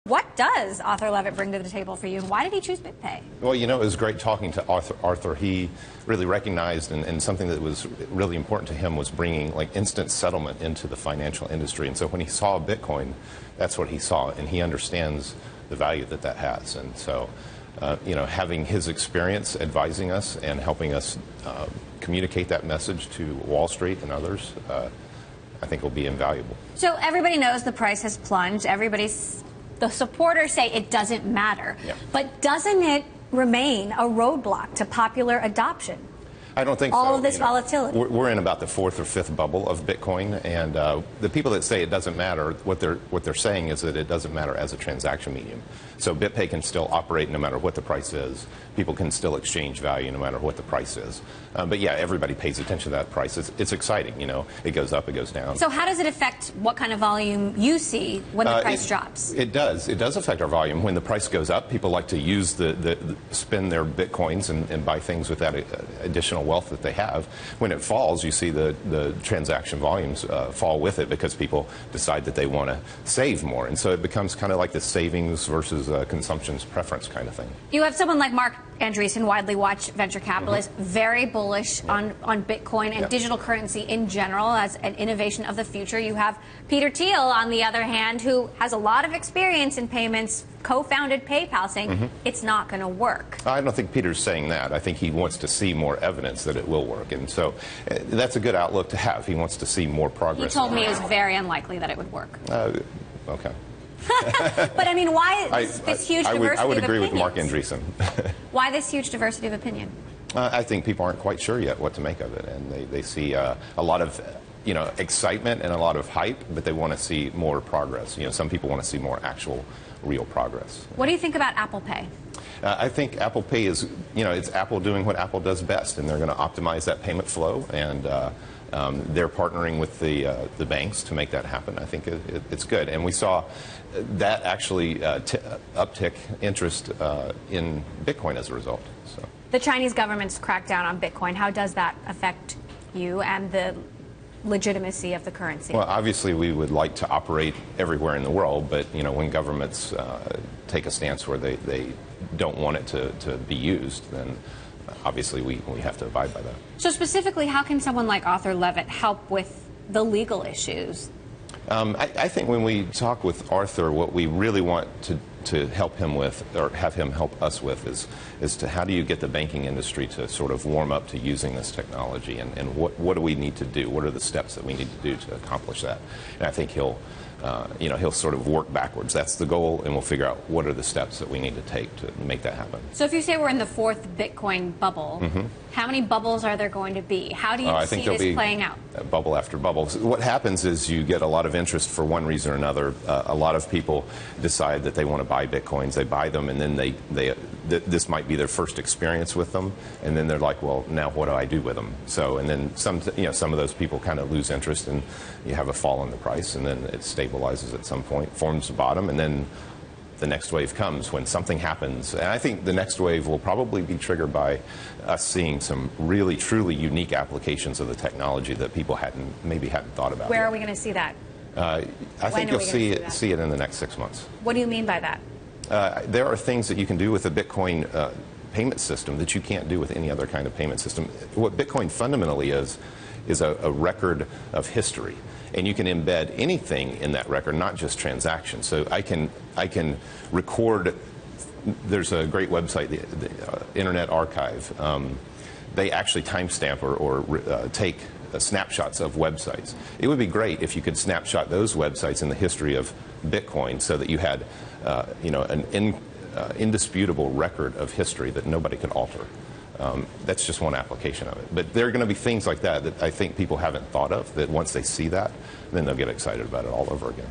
What does Arthur Levitt bring to the table for you, and why did he choose BitPay? Well, you know, it was great talking to Arthur. He really recognized, and something that was really important to him was bringing like instant settlement into the financial industry. And so when he saw Bitcoin, that's what he saw, and he understands the value that that has. And so, you know, having his experience advising us and helping us communicate that message to Wall Street and others, I think will be invaluable. So everybody knows the price has plunged. The supporters say it doesn't matter. Yeah. But doesn't it remain a roadblock to popular adoption? I don't think all so. of this volatility. We're in about the fourth or fifth bubble of Bitcoin, and the people that say it doesn't matter, what they're saying is that it doesn't matter as a transaction medium. So BitPay can still operate no matter what the price is. People can still exchange value no matter what the price is. But yeah, everybody pays attention to that price. It's exciting, you know. It goes up, it goes down. So how does it affect what kind of volume you see when the price drops? It does. It does affect our volume. When the price goes up, people like to use spend their Bitcoins and buy things with that additional wealth that they have. When it falls, you see the transaction volumes fall with it because people decide that they want to save more. And so it becomes kind of like the savings versus consumption's preference kind of thing. You have someone like Mark Andreessen, widely watched venture capitalist, very bullish on Bitcoin and digital currency in general as an innovation of the future. You have Peter Thiel, on the other hand, who has a lot of experience in payments, co-founded PayPal, saying it's not going to work. I don't think Peter's saying that. I think he wants to see more evidence that it will work. And so that's a good outlook to have. He wants to see more progress. He told me it was very unlikely that it would work. Okay. But I mean, why this huge diversity of opinions? I would agree with Mark Andreessen. Why this huge diversity of opinion? I think people aren't quite sure yet what to make of it, and they see a lot of excitement and a lot of hype, but they want to see more progress. You know, some people want to see more actual, real progress. What do you think about Apple Pay? I think Apple Pay is, it's Apple doing what Apple does best, and they're going to optimize that payment flow, and they're partnering with the banks to make that happen. I think it's good, and we saw that actually uptick interest in Bitcoin as a result. So. The Chinese government's crackdown on Bitcoin, how does that affect you and the legitimacy of the currency? Well, obviously we would like to operate everywhere in the world, but when governments take a stance where they don't want it to be used, then obviously we have to abide by that. So specifically, how can someone like Arthur Levitt help with the legal issues? I think when we talk with Arthur, what we really want to help him with, or have him help us with, is to how do you get the banking industry to sort of warm up to using this technology, and what do we need to do? What are the steps that we need to do to accomplish that? And I think he'll sort of work backwards. That's the goal, and we'll figure out what are the steps that we need to take to make that happen. So if you say we're in the fourth Bitcoin bubble, how many bubbles are there going to be? How do you see this playing out? Bubble after bubble. So what happens is you get a lot of interest for one reason or another. A lot of people decide that they want to buy Bitcoins. They buy them, and then this might be their first experience with them, and then they're like, well, now what do I do with them? So, and then some of those people kind of lose interest, and you have a fall in the price, and then it stabilizes at some point, forms the bottom, and then the next wave comes when something happens. And I think the next wave will probably be triggered by us seeing some really, truly unique applications of the technology that people maybe hadn't thought about. Where are we going to see that? I think you'll see it in the next 6 months. What do you mean by that? There are things that you can do with a Bitcoin payment system that you can't do with any other kind of payment system. What Bitcoin fundamentally is a record of history. And you can embed anything in that record, not just transactions. So I can record. There's a great website, the Internet Archive. They actually timestamp or take snapshots of websites. It would be great if you could snapshot those websites in the history of Bitcoin, so that you had an indisputable record of history that nobody could alter. That's just one application of it. But there are going to be things like that I think people haven't thought of, that once they see that, then they'll get excited about it all over again.